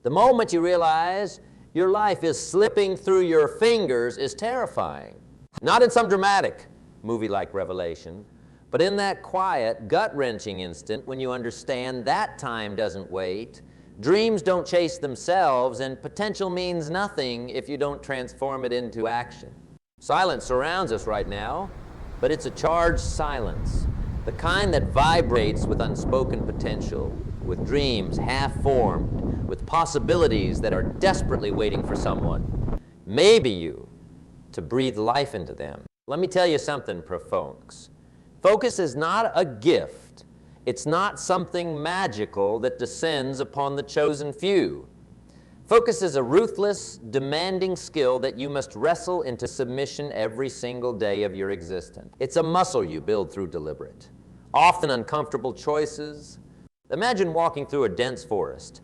The moment you realize your life is slipping through your fingers is terrifying. Not in some dramatic movie-like revelation, but in that quiet, gut-wrenching instant when you understand that time doesn't wait, dreams don't chase themselves, and potential means nothing if you don't transform it into action. Silence surrounds us right now, but it's a charged silence, the kind that vibrates with unspoken potential, with dreams half-formed, with possibilities that are desperately waiting for someone, maybe you, to breathe life into them. Let me tell you something, folks. Focus is not a gift. It's not something magical that descends upon the chosen few. Focus is a ruthless, demanding skill that you must wrestle into submission every single day of your existence. It's a muscle you build through deliberate, often uncomfortable choices. Imagine walking through a dense forest.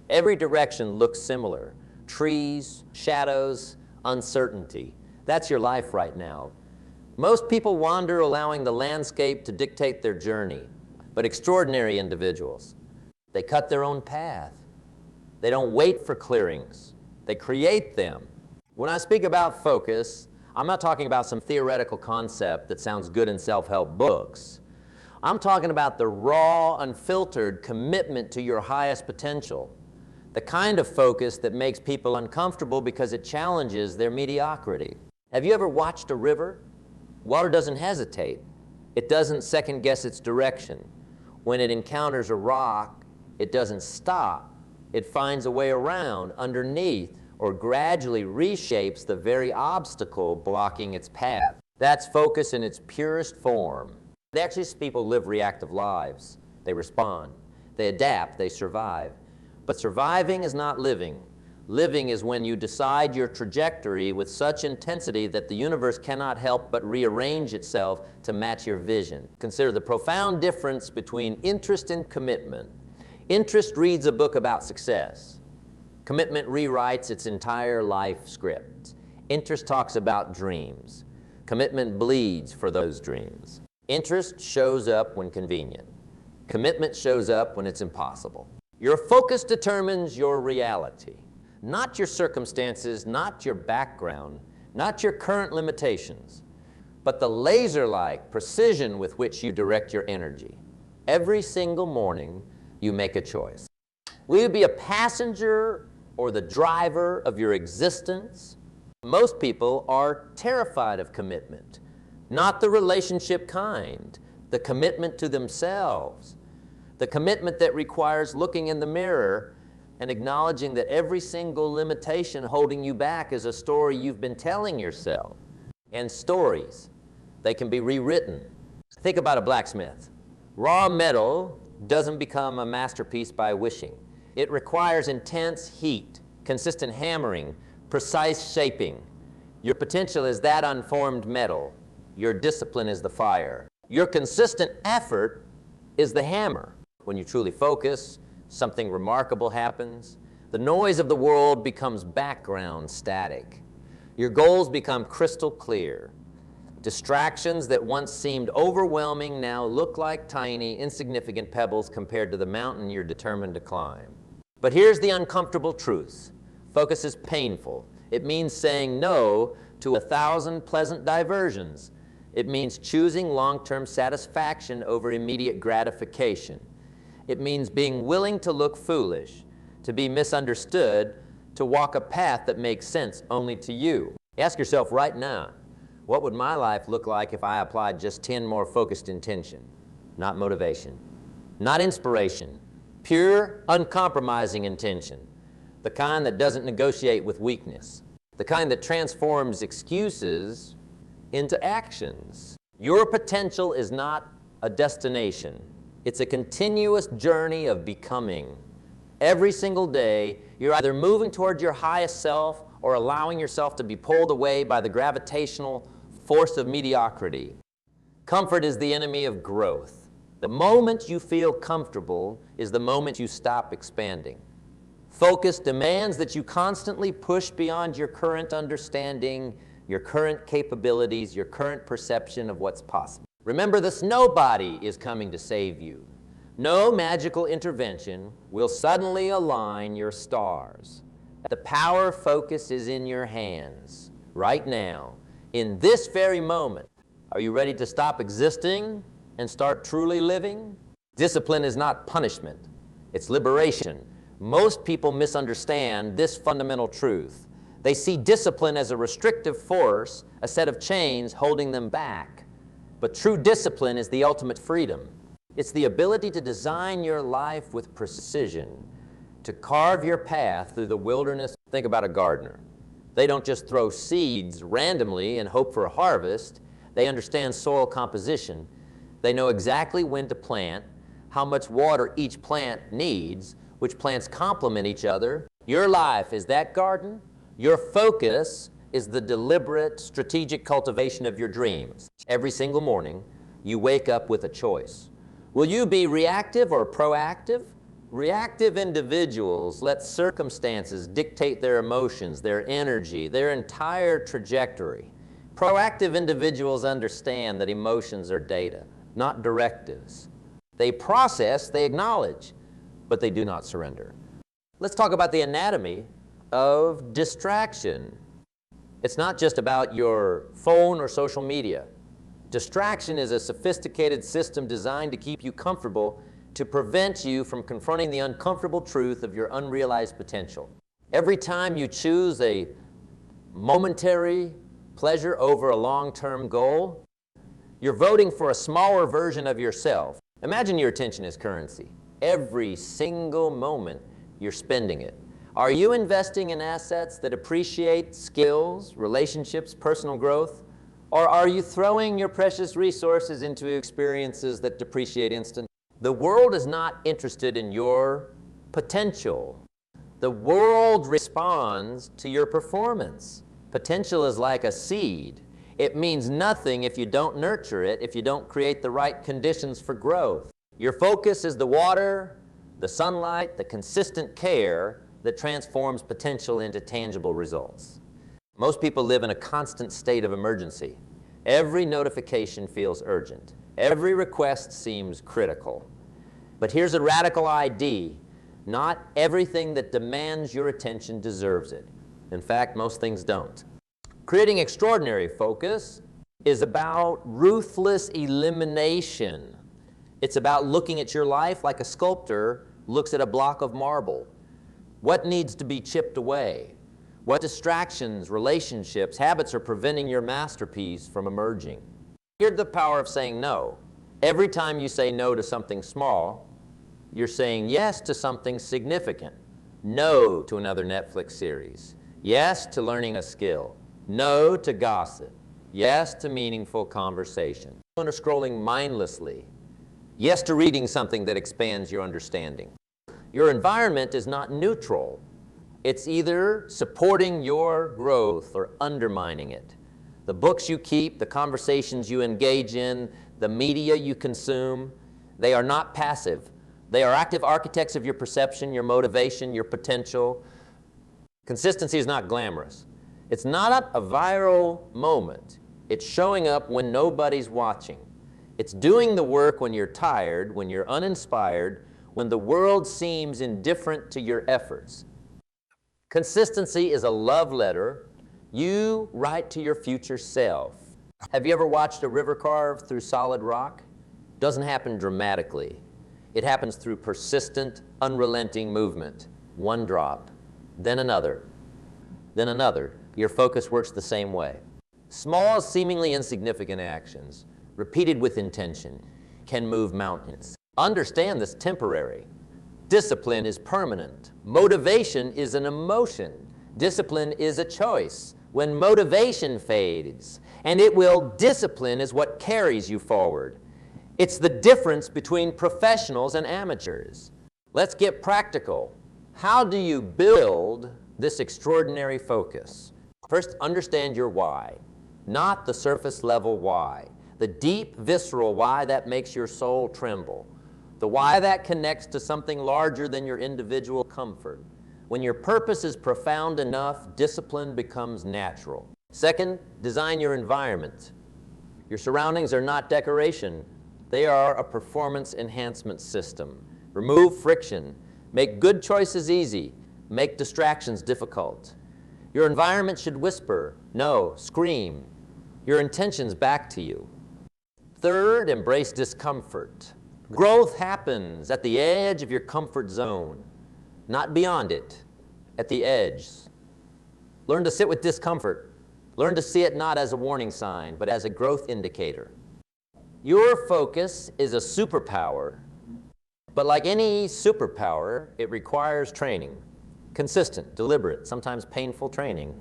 Every direction looks similar. Trees, shadows, uncertainty. That's your life right now. Most people wander allowing the landscape to dictate their journey, but extraordinary individuals, they cut their own path. They don't wait for clearings. They create them. When I speak about focus, I'm not talking about some theoretical concept that sounds good in self-help books. I'm talking about the raw, unfiltered commitment to your highest potential, the kind of focus that makes people uncomfortable because it challenges their mediocrity. Have you ever watched a river? Water doesn't hesitate. It doesn't second-guess its direction. When it encounters a rock, it doesn't stop. It finds a way around, underneath, or gradually reshapes the very obstacle blocking its path. That's focus in its purest form. Actually, people live reactive lives. They respond. They adapt. They survive. But surviving is not living. Living is when you decide your trajectory with such intensity that the universe cannot help but rearrange itself to match your vision. Consider the profound difference between interest and commitment. Interest reads a book about success. Commitment rewrites its entire life script. Interest talks about dreams. Commitment bleeds for those dreams. Interest shows up when convenient. Commitment shows up when it's impossible. Your focus determines your reality. Not your circumstances, not your background, not your current limitations, but the laser-like precision with which you direct your energy. Every single morning, you make a choice. Will you be a passenger or the driver of your existence? Most people are terrified of commitment, not the relationship kind, the commitment to themselves, the commitment that requires looking in the mirror and acknowledging that every single limitation holding you back is a story you've been telling yourself. And stories, they can be rewritten. Think about a blacksmith. Raw metal doesn't become a masterpiece by wishing. It requires intense heat, consistent hammering, precise shaping. Your potential is that unformed metal. Your discipline is the fire. Your consistent effort is the hammer. When you truly focus, something remarkable happens. The noise of the world becomes background static. Your goals become crystal clear. Distractions that once seemed overwhelming now look like tiny, insignificant pebbles compared to the mountain you're determined to climb. But here's the uncomfortable truth. Focus is painful. It means saying no to 1,000 pleasant diversions. It means choosing long-term satisfaction over immediate gratification. It means being willing to look foolish, to be misunderstood, to walk a path that makes sense only to you. Ask yourself right now, what would my life look like if I applied just 10 more focused intention? Not motivation, not inspiration, pure, uncompromising intention, the kind that doesn't negotiate with weakness, the kind that transforms excuses into actions. Your potential is not a destination. It's a continuous journey of becoming. Every single day, you're either moving toward your highest self or allowing yourself to be pulled away by the gravitational force of mediocrity. Comfort is the enemy of growth. The moment you feel comfortable is the moment you stop expanding. Focus demands that you constantly push beyond your current understanding, your current capabilities, your current perception of what's possible. Remember this, nobody is coming to save you. No magical intervention will suddenly align your stars. The power focus is in your hands, right now, in this very moment. Are you ready to stop existing and start truly living? Discipline is not punishment, it's liberation. Most people misunderstand this fundamental truth. They see discipline as a restrictive force, a set of chains holding them back. But true discipline is the ultimate freedom. It's the ability to design your life with precision, to carve your path through the wilderness. Think about a gardener. They don't just throw seeds randomly and hope for a harvest. They understand soil composition. They know exactly when to plant, how much water each plant needs, which plants complement each other. Your life is that garden. Your focus is the deliberate, strategic cultivation of your dreams. Every single morning, you wake up with a choice. Will you be reactive or proactive? Reactive individuals let circumstances dictate their emotions, their energy, their entire trajectory. Proactive individuals understand that emotions are data, not directives. They process, they acknowledge, but they do not surrender. Let's talk about the anatomy of distraction. It's not just about your phone or social media. Distraction is a sophisticated system designed to keep you comfortable, to prevent you from confronting the uncomfortable truth of your unrealized potential. Every time you choose a momentary pleasure over a long-term goal, you're voting for a smaller version of yourself. Imagine your attention as currency. Every single moment, you're spending it. Are you investing in assets that appreciate skills, relationships, personal growth? Or are you throwing your precious resources into experiences that depreciate instantly? The world is not interested in your potential. The world responds to your performance. Potential is like a seed. It means nothing if you don't nurture it, if you don't create the right conditions for growth. Your focus is the water, the sunlight, the consistent care that transforms potential into tangible results. Most people live in a constant state of emergency. Every notification feels urgent. Every request seems critical. But here's a radical ID. Not everything that demands your attention deserves it. In fact, most things don't. Creating extraordinary focus is about ruthless elimination. It's about looking at your life like a sculptor looks at a block of marble. What needs to be chipped away? What distractions, relationships, habits are preventing your masterpiece from emerging? Here's the power of saying no. Every time you say no to something small, you're saying yes to something significant. No to another Netflix series. Yes to learning a skill. No to gossip. Yes to meaningful conversation. No to scrolling mindlessly. Yes to reading something that expands your understanding. Your environment is not neutral. It's either supporting your growth or undermining it. The books you keep, the conversations you engage in, the media you consume, they are not passive. They are active architects of your perception, your motivation, your potential. Consistency is not glamorous. It's not a viral moment. It's showing up when nobody's watching. It's doing the work when you're tired, when you're uninspired, when the world seems indifferent to your efforts. Consistency is a love letter you write to your future self. Have you ever watched a river carve through solid rock? It doesn't happen dramatically. It happens through persistent, unrelenting movement. One drop, then another, then another. Your focus works the same way. Small, seemingly insignificant actions, repeated with intention, can move mountains. Understand this temporary. Discipline is permanent. Motivation is an emotion. Discipline is a choice. When motivation fades, and it will, discipline is what carries you forward. It's the difference between professionals and amateurs. Let's get practical. How do you build this extraordinary focus? First, understand your why, not the surface level why, the deep, visceral why that makes your soul tremble, the why that connects to something larger than your individual comfort. When your purpose is profound enough, discipline becomes natural. Second, design your environment. Your surroundings are not decoration. They are a performance enhancement system. Remove friction. Make good choices easy. Make distractions difficult. Your environment should whisper, no, scream, your intentions back to you. Third, embrace discomfort. Growth happens at the edge of your comfort zone, not beyond it, at the edge. Learn to sit with discomfort. Learn to see it not as a warning sign, but as a growth indicator. Your focus is a superpower, but like any superpower, it requires training. Consistent, deliberate, sometimes painful training.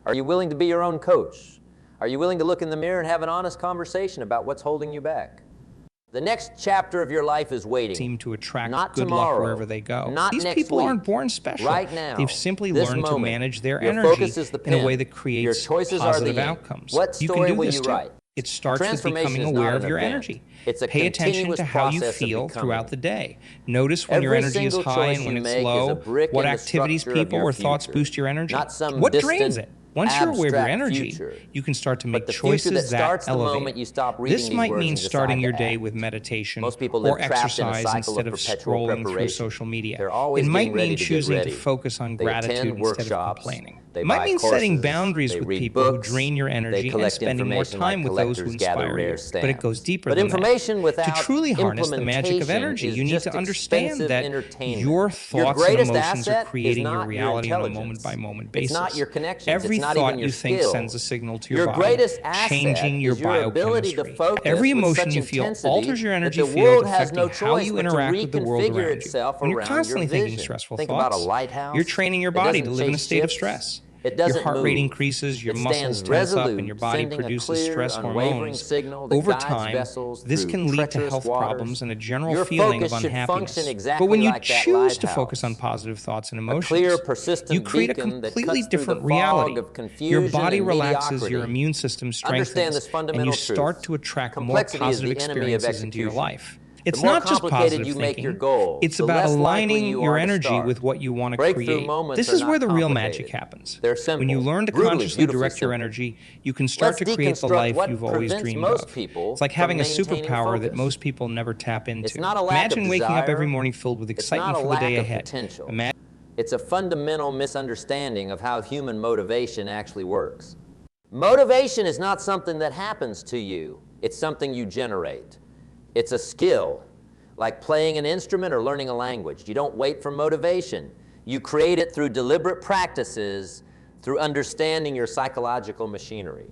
Are you willing to be your own coach? Are you willing to look in the mirror and have an honest conversation about what's holding you back? The next chapter of your life is waiting. Seem to attract not good tomorrow, luck wherever they go. Not These next people week, aren't born special. right now. They've simply this learned moment. to manage their Your energy focus is the in a pen. way that creates Your choices positive are the outcomes. What You story can do will this you too. write? It starts with Transformation becoming is not aware an of your event. energy. It's a Pay attention continuous to how you process of feel becoming. throughout the day. Notice when your Every energy is single high choice and when you it's make is low. a brick What in the activities, structure of people, your or thoughts future. boost your energy? Not some What distant, drains it? Once you're aware of your abstract energy, future. you can start to make But the future choices that starts the elevate moment it. you stop reading This these might words mean and decide starting to your day act. with meditation Most people live or trapped in a exercise cycle instead of of perpetual scrolling through preparation. social media. They're always It might getting ready mean to get choosing ready. to focus on They gratitude attend instead of workshops, complaining. they It might buy mean setting courses, boundaries they with read people who books, drain your they energy and collect spending more information like time with those who collectors gather inspire rare you. stamps. But it goes deeper But than information that. without To truly harness the magic of energy, implementation you is need just to understand expensive that entertainment. your Your thoughts and greatest emotions are asset is creating your not your reality on a intelligence. moment-by-moment It's basis. not your connections. Every It's not thought even your you think skills. sends a signal to your Your body, greatest asset changing your is your ability to biochemistry. focus Every with emotion such you feel intensity alters your that energy the field, world has affecting no how choice you but to interact with the world reconfigure around you. itself When you're around your constantly thinking vision. stressful Think thoughts, about a lighthouse. you're training your It body to doesn't live in a chase state of ships. stress. It Your doesn't heart rate move. increases, your It muscles stands tense up, and resolute, your body sending a produces clear, stress unwavering hormones. signal that Over guides time, vessels this through can lead to treacherous health waters. problems and a general Your feeling of focus should unhappiness. function exactly But when you like that choose to focus on lighthouse. positive thoughts and A emotions, clear, you persistent create a beacon that completely cuts through the different fog reality. of Your confusion body and relaxes, your mediocrity. immune system Understand strengthens, this and fundamental you truth. start to attract more Complexity is positive the enemy of experiences into your execution. life. The It's more not just complicated positive you make your thinking. goals, It's the about less likely aligning you your are to energy start. with what you want to Breakthrough create. moments This are is not where the real complicated. magic happens. They're simple, When you learn to brutally, consciously beautifully direct your simple. energy, you can start Let's to create the deconstruct life what you've always prevents dreamed most of. people It's like from having a maintaining superpower that focus. most people never tap into. It's not a lack of Imagine waking up every desire. morning filled with It's not excitement a for the lack day of ahead. potential. It's a fundamental misunderstanding of how human motivation actually works. Motivation is not something that happens to you. It's something you generate. It's a skill, like playing an instrument or learning a language. You don't wait for motivation. You create it through deliberate practices, through understanding your psychological machinery.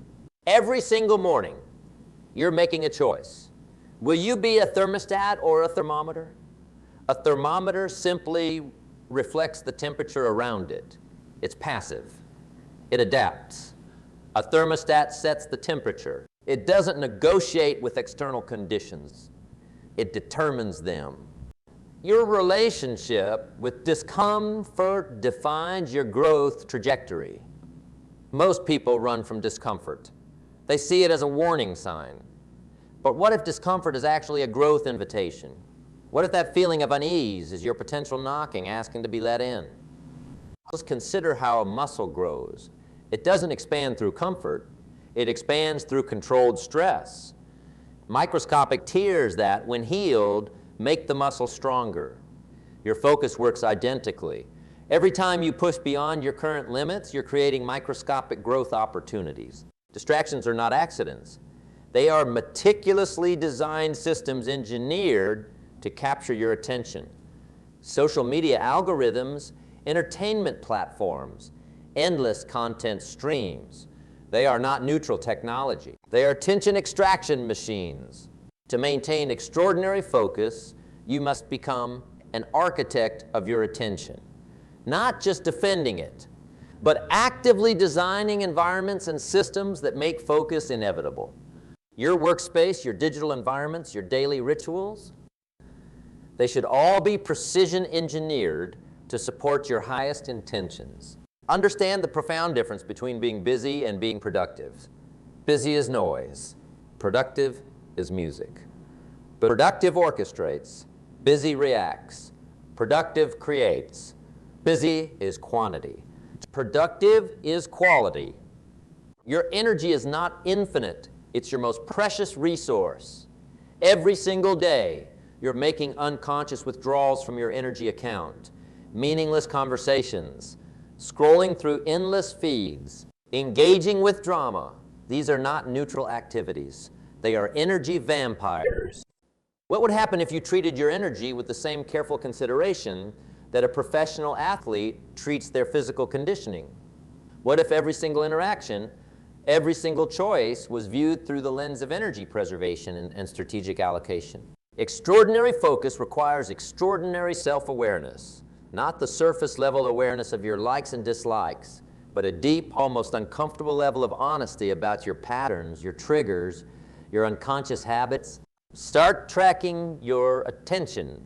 Every single morning, you're making a choice. Will you be a thermostat or a thermometer? A thermometer simply reflects the temperature around it. It's passive. It adapts. A thermostat sets the temperature. It doesn't negotiate with external conditions. It determines them. Your relationship with discomfort defines your growth trajectory. Most people run from discomfort. They see it as a warning sign. But what if discomfort is actually a growth invitation? What if that feeling of unease is your potential knocking, asking to be let in? Let's consider how a muscle grows. It doesn't expand through comfort. It expands through controlled stress. Microscopic tears that, when healed, make the muscle stronger. Your focus works identically. Every time you push beyond your current limits, you're creating microscopic growth opportunities. Distractions are not accidents. They are meticulously designed systems engineered to capture your attention. Social media algorithms, entertainment platforms, endless content streams. They are not neutral technology. They are attention extraction machines. To maintain extraordinary focus, you must become an architect of your attention. Not just defending it, but actively designing environments and systems that make focus inevitable. Your workspace, your digital environments, your daily rituals, they should all be precision engineered to support your highest intentions. Understand the profound difference between being busy and being productive. Busy is noise. Productive is music. But productive orchestrates. Busy reacts. Productive creates. Busy is quantity. Productive is quality. Your energy is not infinite. It's your most precious resource. Every single day, you're making unconscious withdrawals from your energy account, meaningless conversations, scrolling through endless feeds, engaging with drama. These are not neutral activities. They are energy vampires. What would happen if you treated your energy with the same careful consideration that a professional athlete treats their physical conditioning? What if every single interaction, every single choice was viewed through the lens of energy preservation and strategic allocation? Extraordinary focus requires extraordinary self-awareness, not the surface-level awareness of your likes and dislikes, but a deep, almost uncomfortable level of honesty about your patterns, your triggers, your unconscious habits. Start tracking your attention,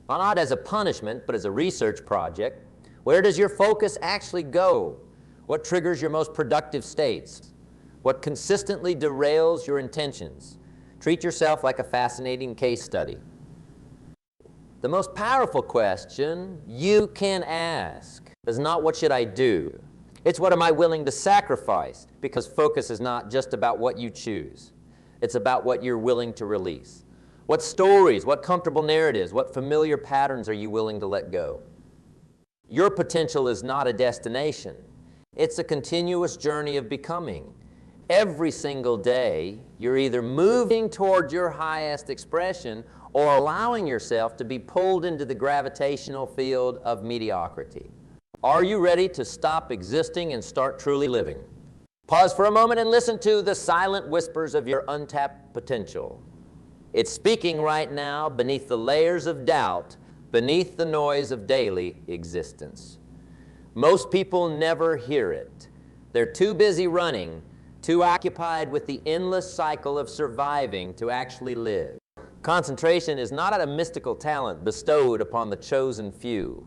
not as a punishment, but as a research project. Where does your focus actually go? What triggers your most productive states? What consistently derails your intentions? Treat yourself like a fascinating case study. The most powerful question you can ask is not what should I do? It's what am I willing to sacrifice? Because focus is not just about what you choose. It's about what you're willing to release. What stories, what comfortable narratives, what familiar patterns are you willing to let go? Your potential is not a destination. It's a continuous journey of becoming. Every single day, you're either moving toward your highest expression or allowing yourself to be pulled into the gravitational field of mediocrity. Are you ready to stop existing and start truly living? Pause for a moment and listen to the silent whispers of your untapped potential. It's speaking right now beneath the layers of doubt, beneath the noise of daily existence. Most people never hear it. They're too busy running, too occupied with the endless cycle of surviving to actually live. Concentration is not a mystical talent bestowed upon the chosen few.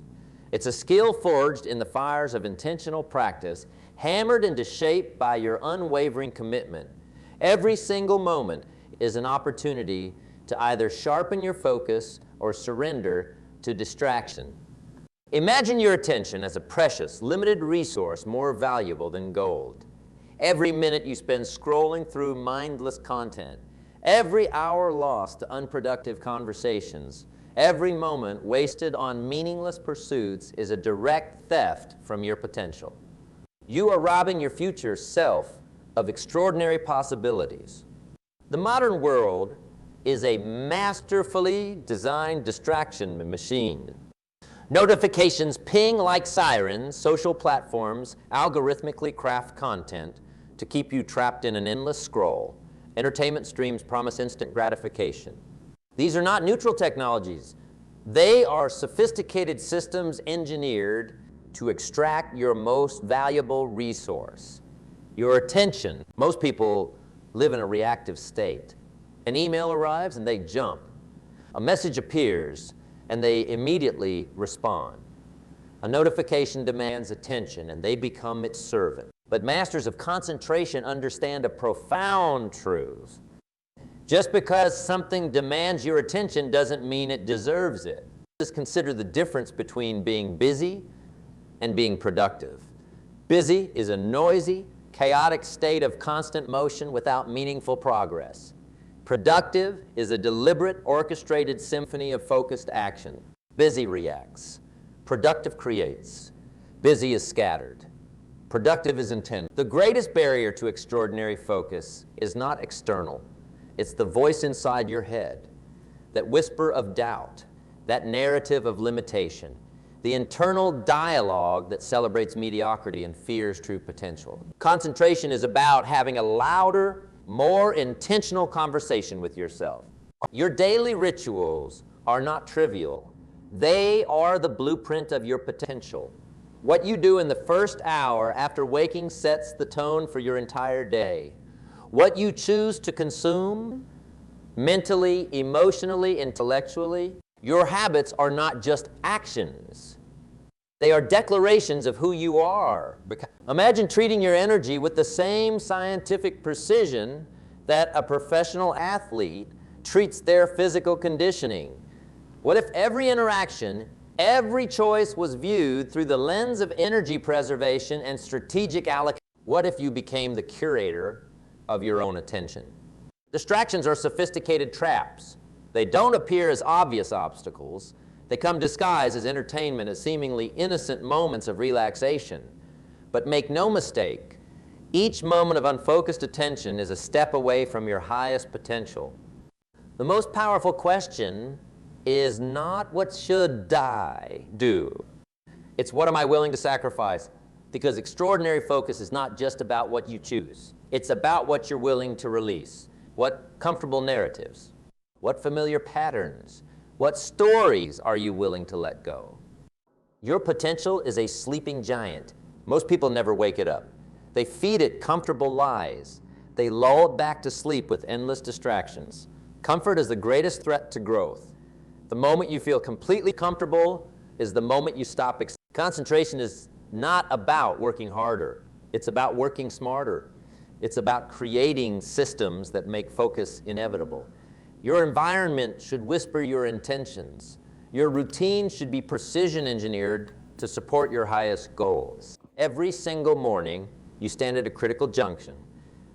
It's a skill forged in the fires of intentional practice, hammered into shape by your unwavering commitment. Every single moment is an opportunity to either sharpen your focus or surrender to distraction. Imagine your attention as a precious, limited resource more valuable than gold. Every minute you spend scrolling through mindless content, every hour lost to unproductive conversations, every moment wasted on meaningless pursuits is a direct theft from your potential. You are robbing your future self of extraordinary possibilities. The modern world is a masterfully designed distraction machine. Notifications ping like sirens, social platforms algorithmically craft content to keep you trapped in an endless scroll. Entertainment streams promise instant gratification. These are not neutral technologies. They are sophisticated systems engineered to extract your most valuable resource, your attention. Most people live in a reactive state. An email arrives and they jump. A message appears and they immediately respond. A notification demands attention and they become its servant. But masters of concentration understand a profound truth. Just because something demands your attention doesn't mean it deserves it. Just consider the difference between being busy and being productive. Busy is a noisy, chaotic state of constant motion without meaningful progress. Productive is a deliberate, orchestrated symphony of focused action. Busy reacts. Productive creates. Busy is scattered. Productive is intent. The greatest barrier to extraordinary focus is not external. It's the voice inside your head, that whisper of doubt, that narrative of limitation, the internal dialogue that celebrates mediocrity and fears true potential. Concentration is about having a louder, more intentional conversation with yourself. Your daily rituals are not trivial. They are the blueprint of your potential. What you do in the first hour after waking sets the tone for your entire day. What you choose to consume, mentally, emotionally, intellectually, your habits are not just actions. They are declarations of who you are. Imagine treating your energy with the same scientific precision that a professional athlete treats their physical conditioning. What if every interaction, every choice was viewed through the lens of energy preservation and strategic allocation? What if you became the curator of your own attention? Distractions are sophisticated traps. They don't appear as obvious obstacles. They come disguised as entertainment, as seemingly innocent moments of relaxation. But make no mistake, each moment of unfocused attention is a step away from your highest potential. The most powerful question is not what should I do? It's what am I willing to sacrifice? Because extraordinary focus is not just about what you choose. It's about what you're willing to release. What comfortable narratives? What familiar patterns? What stories are you willing to let go? Your potential is a sleeping giant. Most people never wake it up. They feed it comfortable lies. They lull it back to sleep with endless distractions. Comfort is the greatest threat to growth. The moment you feel completely comfortable is the moment you stop. Concentration is not about working harder. It's about working smarter. It's about creating systems that make focus inevitable. Your environment should whisper your intentions. Your routine should be precision engineered to support your highest goals. Every single morning, you stand at a critical junction.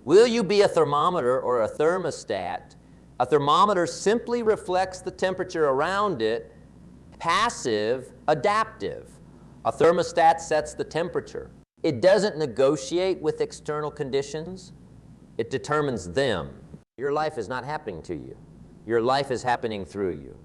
Will you be a thermometer or a thermostat? A thermometer simply reflects the temperature around it, passive, adaptive. A thermostat sets the temperature. It doesn't negotiate with external conditions. It determines them. Your life is not happening to you. Your life is happening through you.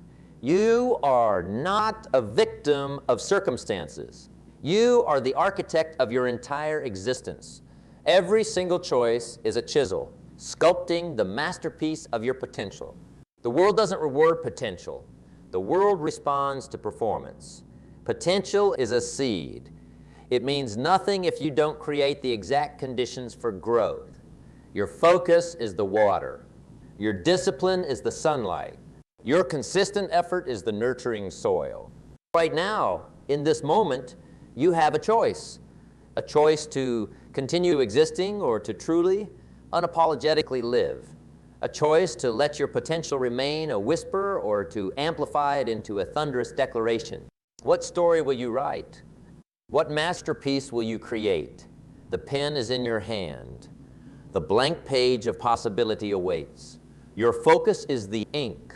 You are not a victim of circumstances. You are the architect of your entire existence. Every single choice is a chisel, sculpting the masterpiece of your potential. The world doesn't reward potential. The world responds to performance. Potential is a seed. It means nothing if you don't create the exact conditions for growth. Your focus is the water. Your discipline is the sunlight. Your consistent effort is the nurturing soil. Right now, in this moment, you have a choice to continue existing or to truly, unapologetically live. A choice to let your potential remain a whisper or to amplify it into a thunderous declaration. What story will you write? What masterpiece will you create? The pen is in your hand. The blank page of possibility awaits. Your focus is the ink.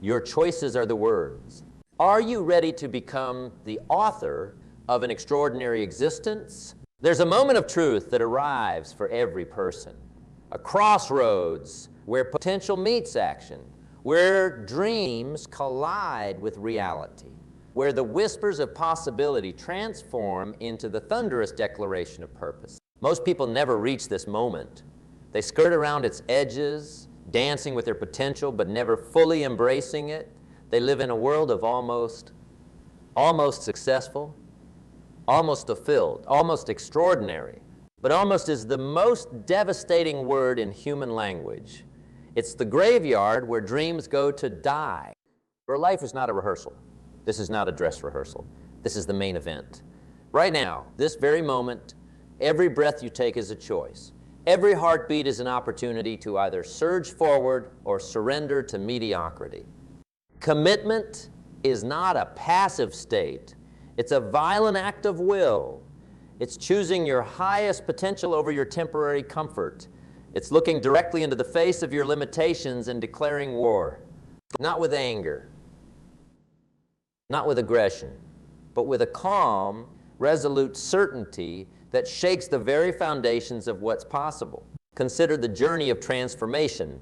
Your choices are the words. Are you ready to become the author of an extraordinary existence? There's a moment of truth that arrives for every person. A crossroads where potential meets action, where dreams collide with reality, where the whispers of possibility transform into the thunderous declaration of purpose. Most people never reach this moment. They skirt around its edges, dancing with their potential, but never fully embracing it. They live in a world of almost successful, almost fulfilled, almost extraordinary. But almost is the most devastating word in human language. It's the graveyard where dreams go to die. Your life is not a rehearsal. This is not a dress rehearsal. This is the main event. Right now, this very moment, every breath you take is a choice. Every heartbeat is an opportunity to either surge forward or surrender to mediocrity. Commitment is not a passive state. It's a violent act of will. It's choosing your highest potential over your temporary comfort. It's looking directly into the face of your limitations and declaring war. Not with anger, not with aggression, but with a calm, resolute certainty that shakes the very foundations of what's possible. Consider the journey of transformation.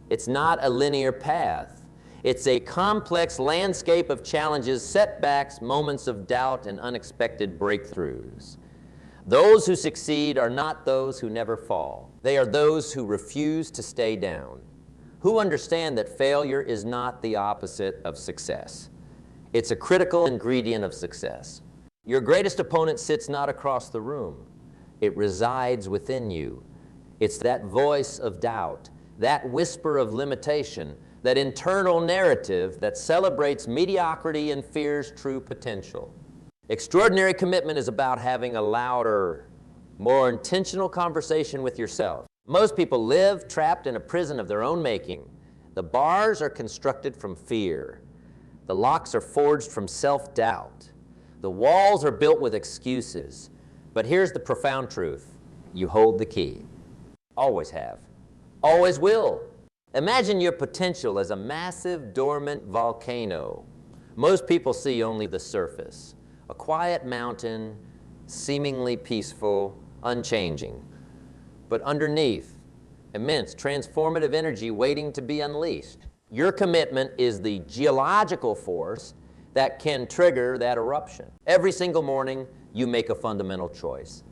It's not a linear path. It's a complex landscape of challenges, setbacks, moments of doubt, and unexpected breakthroughs. Those who succeed are not those who never fall. They are those who refuse to stay down, who understand that failure is not the opposite of success. It's a critical ingredient of success. Your greatest opponent sits not across the room. It resides within you. It's that voice of doubt, that whisper of limitation, that internal narrative that celebrates mediocrity and fears true potential. Extraordinary commitment is about having a louder, more intentional conversation with yourself. Most people live trapped in a prison of their own making. The bars are constructed from fear. The locks are forged from self-doubt. The walls are built with excuses. But here's the profound truth. You hold the key. Always have. Always will. Imagine your potential as a massive dormant volcano. Most people see only the surface, a quiet mountain, seemingly peaceful, unchanging. But underneath, immense transformative energy waiting to be unleashed. Your commitment is the geological force that can trigger that eruption. Every single morning, you make a fundamental choice.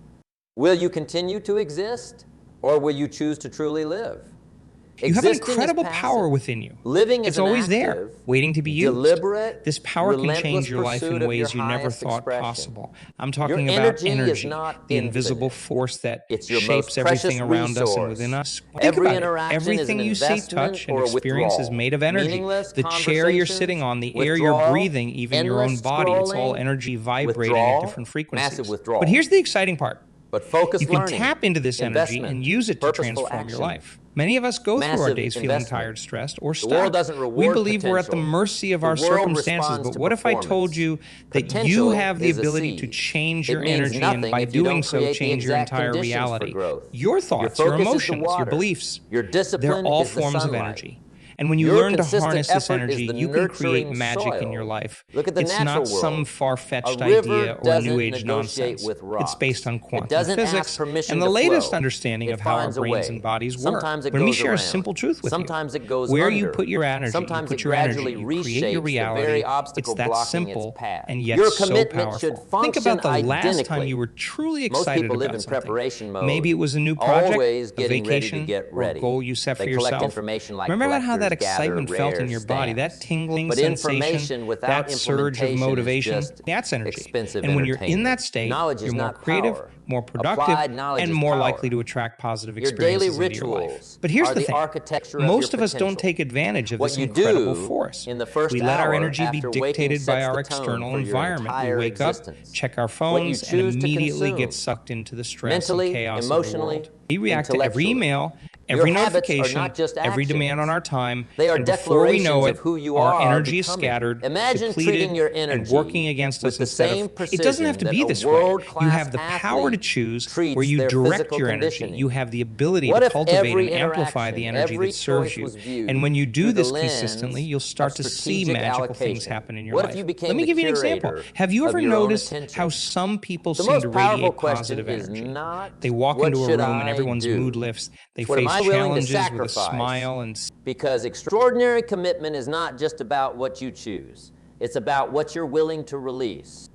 Will you continue to exist, or will you choose to truly live? You have an Existing is incredible passive. power within you. Living is It's an always there, active, waiting to be used. deliberate, This power can relentless change your life pursuit in of ways your you never highest thought expression. possible. I'm Your talking about energy is energy, not the invisible infinite. force that It's your shapes most precious everything around us and within resource. us. Think Every about it. interaction Everything is an you see, investment touch, and or a experience is withdrawal. made of energy. Meaningless The chair you're sitting conversations, on, the air you're withdrawal, breathing, even your own endless body, it's all scrolling, energy vibrating at withdrawal, different frequencies. massive withdrawal. But here's the exciting part. But focused You can learning, tap into this energy investment, and use it to purposeful transform your action. life. Many of us go through our Massive days feeling investment. tired, stressed, or The world stuck. doesn't We reward believe we're at the potential. mercy of The our world circumstances, responds but to what if I told performance. you that Potential you have the is a ability to seed. change It your means energy, and nothing by if you doing don't so, create the change your exact entire conditions for reality? growth. Your thoughts, your focus is the emotions, your water. beliefs, Your discipline they're all is the forms of sunlight. energy. And when you Your learn to consistent harness this effort is energy, the you can create nurturing magic in your soil. life. Look at the It's natural not some world. far-fetched A river idea or doesn't new age negotiate nonsense. with rocks. It's based on It quantum doesn't ask physics permission and the to latest flow. understanding It of how our finds a brains way. and bodies work. Sometimes it When we goes share a around. simple truth with Sometimes you, it goes where under. you put your energy, Sometimes you put it your energy, gradually you create your reshapes the reality. very obstacle It's that blocking simple its path. and yet Your so commitment powerful. should Think function about the last time identically. you were truly Most excited people live about in something. preparation mode, Maybe it was a new project, always a getting ready to vacation, get or a ready. goal you set for They collect yourself. information like Remember how that collectors gather excitement felt in rare your body, that stamps. tingling But sensation, information without that surge of implementation is motivation, just that's energy. expensive And when you're in entertainment. that state, Knowledge you're is more not creative, power. more productive, Applied knowledge and is more power. likely to attract positive Your daily experiences into your life. rituals But here's are the the thing. architecture of Most your of us don't potential. take advantage of What this you incredible do force. in the first We let our hour energy be after waking dictated by sets our the tone external for your environment. We entire wake up, existence. check our What you phones, and choose to immediately get consume. sucked into the stress Mentally, and chaos emotionally, of the world. We react to every intellectually. email, Your every habits are notification, not just every demand on actions. our time, They are and before we know declarations it, of who you our are energy is becoming. scattered, Imagine depleted, treating your and energy working against with us the instead same of. It doesn't have to precision be that a this way. You world-class have the power to athlete choose treats where you their direct physical your energy. conditioning. You have the ability What to if cultivate every and amplify the interaction, energy every that serves choice you. was viewed And when you do through the this lens consistently, you'll of start to see strategic magical things allocation? happen in your What life. if you became Let me the give you an example. curator Have you of ever your own noticed attention? how some people The seem most to powerful radiate question positive is energy? not, They walk what into a should room and I everyone's do? mood lifts. They What am face I willing to challenges with a sacrifice? smile and Because extraordinary commitment is not just about what you choose. It's about what you're willing to release.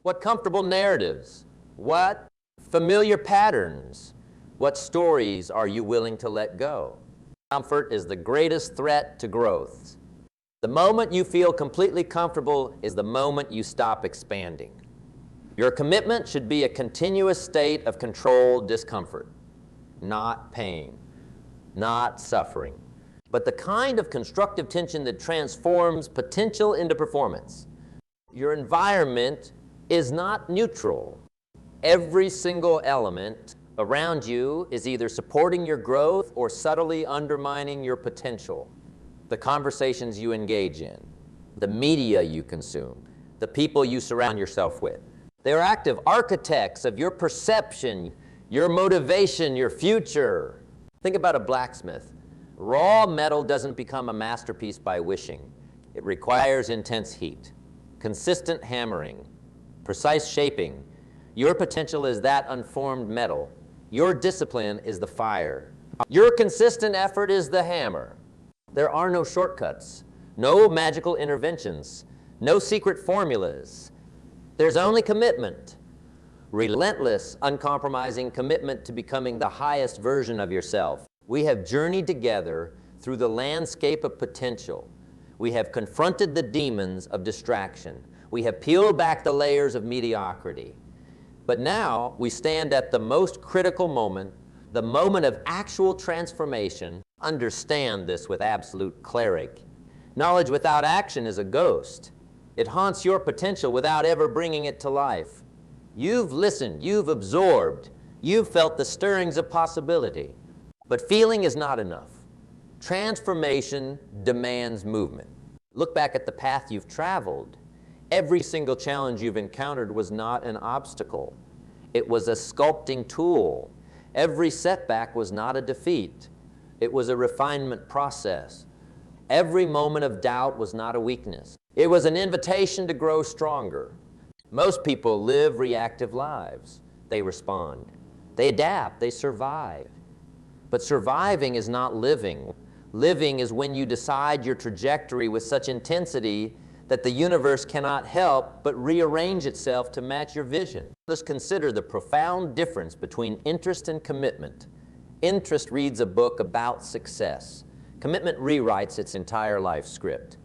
What comfortable narratives? What familiar patterns? What stories are you willing to let go? Comfort is the greatest threat to growth. The moment you feel completely comfortable is the moment you stop expanding. Your commitment should be a continuous state of controlled discomfort, not pain, not suffering, but the kind of constructive tension that transforms potential into performance. Your environment is not neutral. Every single element around you is either supporting your growth or subtly undermining your potential. The conversations you engage in, the media you consume, the people you surround yourself with. They're active architects of your perception, your motivation, your future. Think about a blacksmith. Raw metal doesn't become a masterpiece by wishing. It requires intense heat, consistent hammering, precise shaping. Your potential is that unformed metal. Your discipline is the fire. Your consistent effort is the hammer. There are no shortcuts, no magical interventions, no secret formulas. There's only commitment, relentless, uncompromising commitment to becoming the highest version of yourself. We have journeyed together through the landscape of potential. We have confronted the demons of distraction. We have peeled back the layers of mediocrity. But now we stand at the most critical moment, the moment of actual transformation. Understand this with absolute clarity. Knowledge without action is a ghost. It haunts your potential without ever bringing it to life. You've listened, you've absorbed, you've felt the stirrings of possibility. But feeling is not enough. Transformation demands movement. Look back at the path you've traveled. Every single challenge you've encountered was not an obstacle. It was a sculpting tool. Every setback was not a defeat. It was a refinement process. Every moment of doubt was not a weakness. It was an invitation to grow stronger. Most people live reactive lives. They respond. They adapt. They survive. But surviving is not living. Living is when you decide your trajectory with such intensity that the universe cannot help but rearrange itself to match your vision. Let's consider the profound difference between interest and commitment. Interest reads a book about success. Commitment rewrites its entire life script.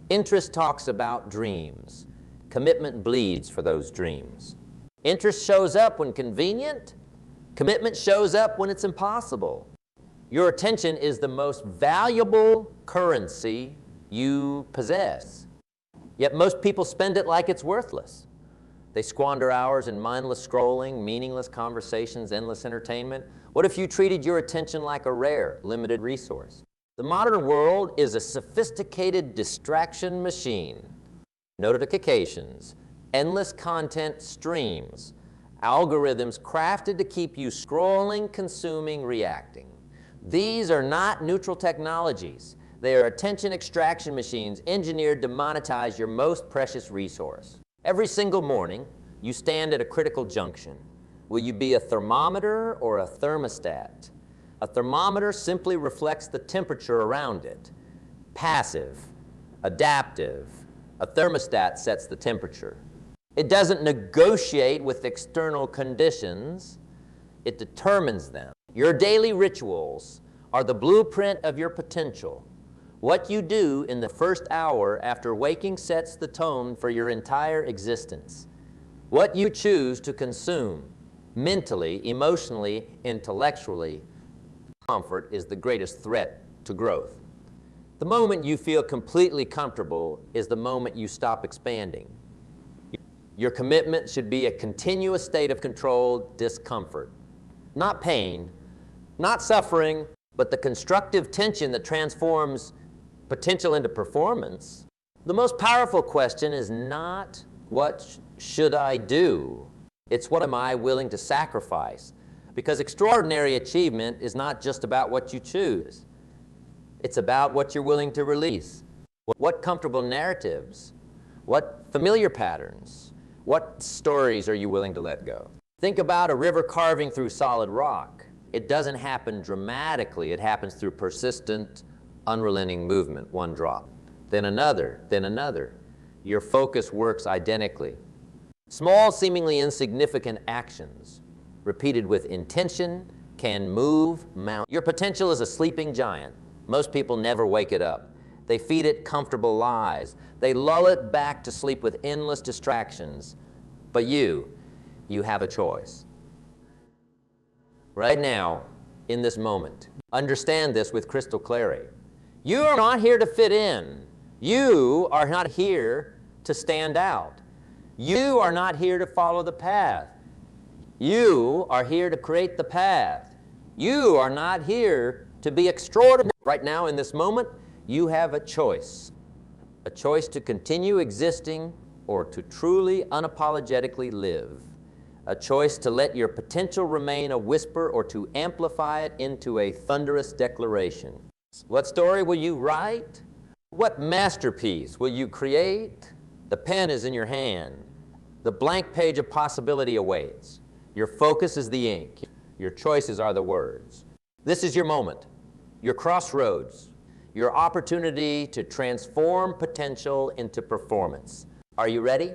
Interest talks about dreams. Commitment bleeds for those dreams. Interest shows up when convenient. Commitment shows up when it's impossible. Your attention is the most valuable currency you possess. Yet most people spend it like it's worthless. They squander hours in mindless scrolling, meaningless conversations, endless entertainment. What if you treated your attention like a rare, limited resource? The modern world is a sophisticated distraction machine. Notifications, endless content streams, algorithms crafted to keep you scrolling, consuming, reacting. These are not neutral technologies. They are attention extraction machines engineered to monetize your most precious resource. Every single morning, you stand at a critical junction. Will you be a thermometer or a thermostat? A thermometer simply reflects the temperature around it. Passive, adaptive. A thermostat sets the temperature. It doesn't negotiate with external conditions. It determines them. Your daily rituals are the blueprint of your potential. What you do in the first hour after waking sets the tone for your entire existence. What you choose to consume, mentally, emotionally, intellectually, comfort is the greatest threat to growth. The moment you feel completely comfortable is the moment you stop expanding. Your commitment should be a continuous state of controlled discomfort. Not pain, not suffering, but the constructive tension that transforms potential into performance. The most powerful question is not what should I do? It's what am I willing to sacrifice? Because extraordinary achievement is not just about what you choose. It's about what you're willing to release. What comfortable narratives, what familiar patterns, what stories are you willing to let go? Think about a river carving through solid rock. It doesn't happen dramatically. It happens through persistent, unrelenting movement, one drop, then another, then another. Your focus works identically. Small, seemingly insignificant actions, repeated with intention, can move mountains. Your potential is a sleeping giant. Most people never wake it up. They feed it comfortable lies. They lull it back to sleep with endless distractions. But you have a choice. Right now, in this moment, understand this with crystal clarity. You are not here to fit in. You are not here to stand out. You are not here to follow the path. You are here to create the path. You are not here to be extraordinary. Right now, in this moment, you have a choice to continue existing or to truly, unapologetically live. A choice to let your potential remain a whisper or to amplify it into a thunderous declaration. What story will you write? What masterpiece will you create? The pen is in your hand. The blank page of possibility awaits. Your focus is the ink. Your choices are the words. This is your moment, your crossroads, your opportunity to transform potential into performance. Are you ready?